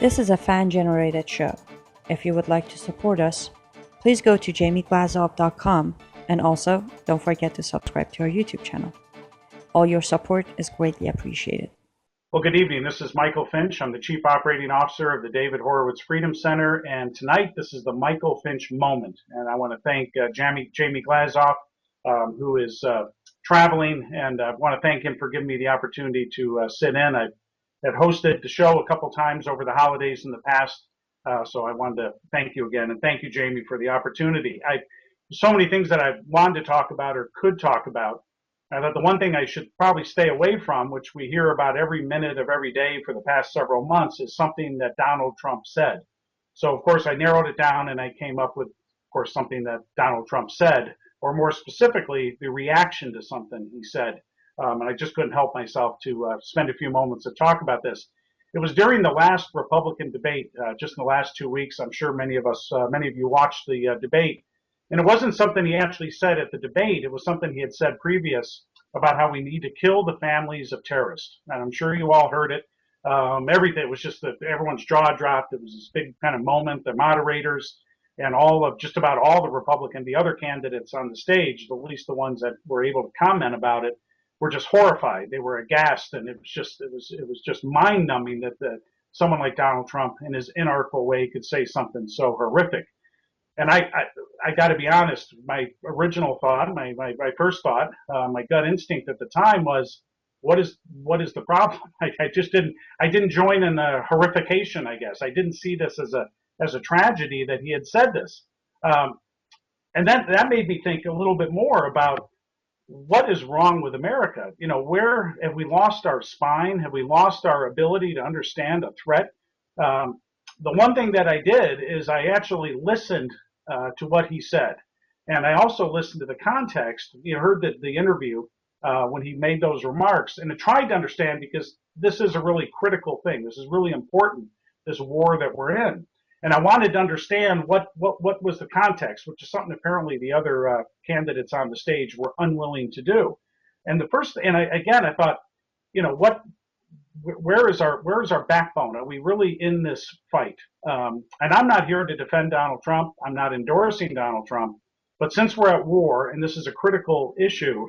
This is a fan-generated show. If you would like to support us, please go to jamieglazov.com, and also don't forget to subscribe to our YouTube channel. All your support is greatly appreciated. Well, good evening. This is Michael Finch. I'm the Chief Operating Officer of the David Horowitz Freedom Center, and tonight this is the Michael Finch moment. And I want to thank Jamie Glazov, who is traveling, and I want to thank him for giving me the opportunity to sit in. I had hosted the show a couple times over the holidays in the past, so I wanted to thank you again, and thank you, Jamie, for the opportunity. So many things that I wanted to talk about or could talk about. I thought the one thing I should probably stay away from, which we hear about every minute of every day for the past several months, is something that Donald Trump said. So, of course, I narrowed it down and I came up with, of course, something that Donald Trump said, or more specifically, the reaction to something he said. And I just couldn't help myself to spend a few moments to talk about this. It was during the last Republican debate, just in the last 2 weeks. I'm sure many of you watched the debate. And it wasn't something he actually said at the debate. It was something he had said previous about how we need to kill the families of terrorists. And I'm sure you all heard it. Everything, it was just that everyone's jaw dropped. It was this big kind of moment. The moderators and just about all the other candidates on the stage, at least the ones that were able to comment about it, were just horrified. They were aghast, and it was just mind numbing that someone like Donald Trump, in his inartful way, could say something so horrific. And I got to be honest, my original thought, my first thought, my gut instinct at the time was, what is the problem? I didn't join in the horrification, I guess. I didn't see this as a tragedy that he had said this. And that made me think a little bit more about what is wrong with America. You know, where have we lost our spine? Have we lost our ability to understand a threat? The one thing that I did is I actually listened to what he said. And I also listened to the context. You heard the interview when he made those remarks, and I tried to understand, because this is a really critical thing. This is really important, this war that we're in. And I wanted to understand what was the context, which is something apparently the other candidates on the stage were unwilling to do. And I thought, you know, where is our backbone? Are we really in this fight? And I'm not here to defend Donald Trump. I'm not endorsing Donald Trump. But since we're at war and this is a critical issue,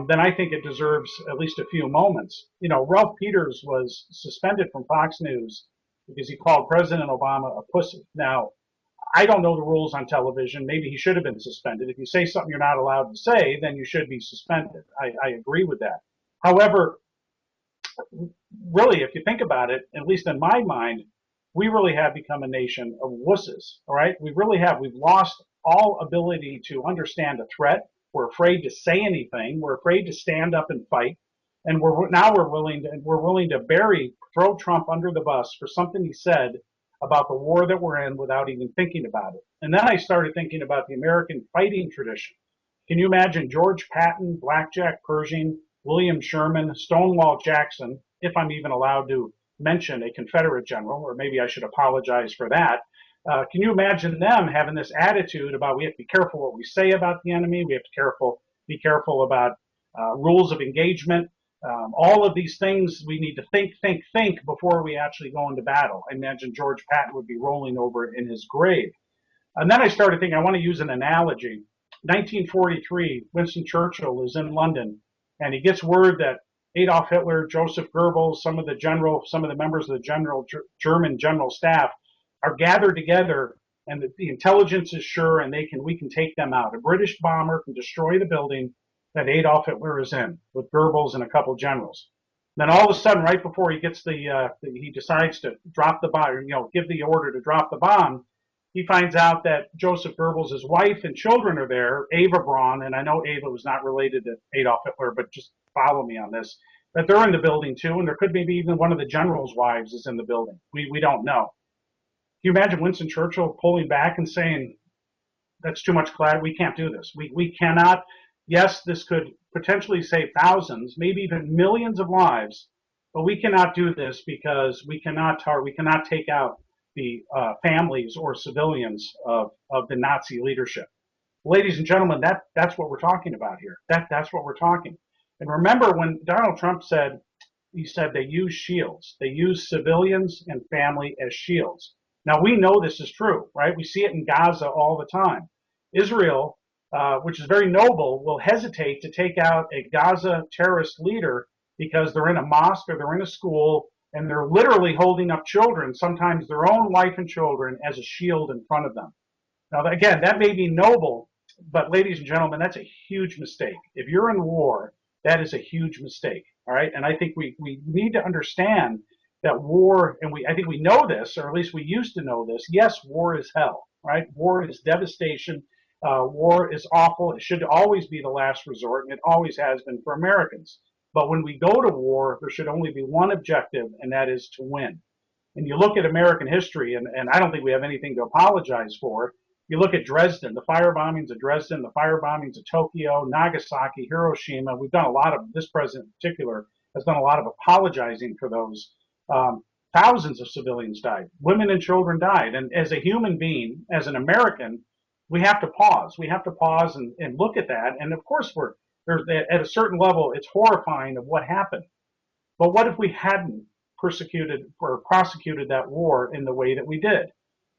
then I think it deserves at least a few moments. You know, Ralph Peters was suspended from Fox News because he called President Obama a pussy. Now, I don't know the rules on television. Maybe he should have been suspended. If you say something you're not allowed to say, then you should be suspended. I agree with that. However, really, if you think about it, at least in my mind, we really have become a nation of wusses. All right, we really have. We've lost all ability to understand a threat. We're afraid to say anything. We're afraid to stand up and fight. And we're willing to throw Trump under the bus for something he said about the war that we're in without even thinking about it. And then I started thinking about the American fighting tradition. Can you imagine George Patton, Blackjack Pershing, William Sherman, Stonewall Jackson, if I'm even allowed to mention a Confederate general, or maybe I should apologize for that. Can you imagine them having this attitude about, we have to be careful what we say about the enemy, we have to be careful about rules of engagement, all of these things we need to think before we actually go into battle. I imagine George Patton would be rolling over in his grave. And then I started thinking, I want to use an analogy. 1943, Winston Churchill is in London, and he gets word that Adolf Hitler, Joseph Goebbels, some of the members of the German general staff are gathered together, and the intelligence is sure, and we can take them out. A British bomber can destroy the building that Adolf Hitler is in, with Goebbels and a couple generals. Then all of a sudden, right before he gets he decides to drop the bomb, give the order to drop the bomb, he finds out that Joseph Goebbels' wife and children are there, Eva Braun, and I know Eva was not related to Adolf Hitler, but just follow me on this, that they're in the building too, and there could maybe even one of the general's wives is in the building. We don't know. Can you imagine Winston Churchill pulling back and saying, that's too much collateral, we can't do this. We cannot, yes, this could potentially save thousands, maybe even millions of lives, but we cannot do this because we cannot take out the families or civilians of the Nazi leadership. Ladies and gentlemen, that's what we're talking about here. That's what we're talking. And remember when Donald Trump said, he said they use shields. They use civilians and family as shields. Now, we know this is true, right? We see it in Gaza all the time. Israel, which is very noble, will hesitate to take out a Gaza terrorist leader because they're in a mosque or they're in a school and they're literally holding up children, sometimes their own wife and children, as a shield in front of them. Now, again, that may be noble, but ladies and gentlemen, that's a huge mistake. If you're in war, that is a huge mistake. All right. And I think we need to understand that war, and I think we know this, or at least we used to know this. Yes, war is hell, right? War is devastation. War is awful. It should always be the last resort, and it always has been for Americans. But when we go to war, there should only be one objective, and that is to win. And you look at American history, and I don't think we have anything to apologize for. You look at Dresden, the fire bombings of Dresden, the fire bombings of Tokyo, Nagasaki, Hiroshima. We've done a lot of, this president in particular has done a lot of apologizing for those. Thousands of civilians died. Women and children died. And as a human being, as an American, we have to pause. We have to pause and look at that. And of course, at a certain level, it's horrifying of what happened. But what if we hadn't persecuted or prosecuted that war in the way that we did?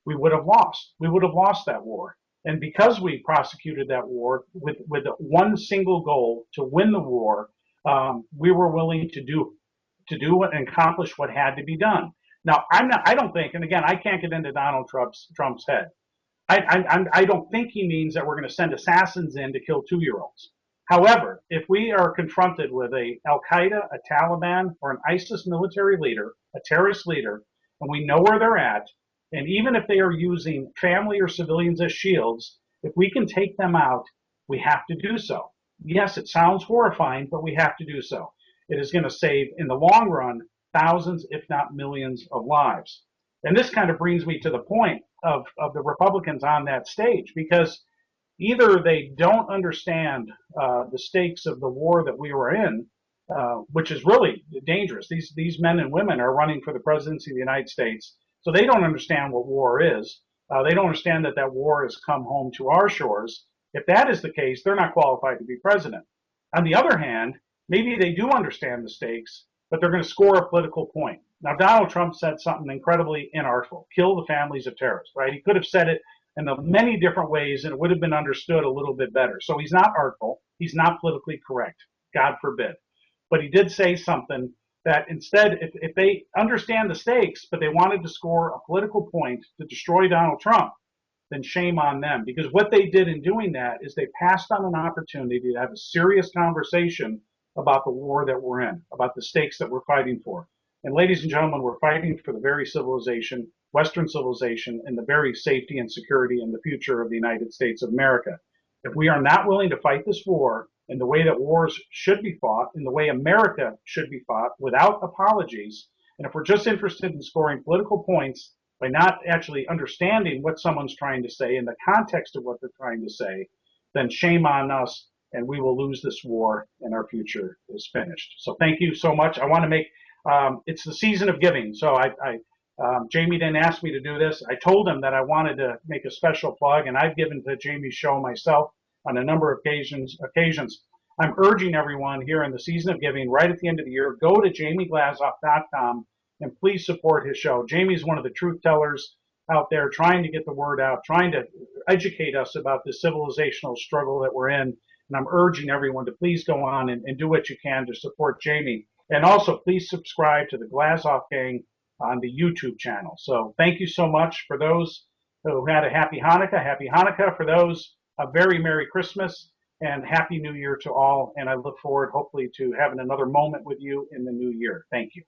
We would have lost. We would have lost that war. And because we prosecuted that war with one single goal, to win the war, we were willing to do and accomplish what had to be done. Now, I don't think, and again, I can't get into Donald Trump's head. I don't think he means that we're going to send assassins in to kill 2-year-olds. However, if we are confronted with a Al-Qaeda, a Taliban, or an ISIS military leader, a terrorist leader, and we know where they're at, and even if they are using family or civilians as shields, if we can take them out, we have to do so. Yes, it sounds horrifying, but we have to do so. It is going to save, in the long run, thousands, if not millions, of lives. And this kind of brings me to the point of the Republicans on that stage, because either they don't understand the stakes of the war that we were in, which is really dangerous. These men and women are running for the presidency of the United States, so they don't understand what war is. They don't understand that war has come home to our shores. If that is the case, they're not qualified to be president. On the other hand, maybe they do understand the stakes, but they're going to score a political point. Now, Donald Trump said something incredibly inartful: kill the families of terrorists, right? He could have said it in many different ways, and it would have been understood a little bit better. So he's not artful. He's not politically correct. God forbid. But he did say something that instead, if they understand the stakes, but they wanted to score a political point to destroy Donald Trump, then shame on them. Because what they did in doing that is they passed on an opportunity to have a serious conversation about the war that we're in, about the stakes that we're fighting for. And ladies and gentlemen, we're fighting for the very civilization, Western civilization, and the very safety and security and the future of the United States of America. If we are not willing to fight this war in the way that wars should be fought, in the way America should be fought, without apologies, and if we're just interested in scoring political points by not actually understanding what someone's trying to say in the context of what they're trying to say, then shame on us, and we will lose this war, and our future is finished. So thank you so much. I want to make it's the season of giving. So Jamie didn't ask me to do this. I told him that I wanted to make a special plug, and I've given to Jamie's show myself on a number of occasions. I'm urging everyone here in the season of giving, right at the end of the year, go to jamieglazoff.com and please support his show. Jamie's one of the truth tellers out there, trying to get the word out, trying to educate us about the civilizational struggle that we're in. And I'm urging everyone to please go on and do what you can to support Jamie. And also, please subscribe to the Glazov Gang on the YouTube channel. So thank you so much. For those who had a happy Hanukkah. For those, a very Merry Christmas and Happy New Year to all. And I look forward, hopefully, to having another moment with you in the new year. Thank you.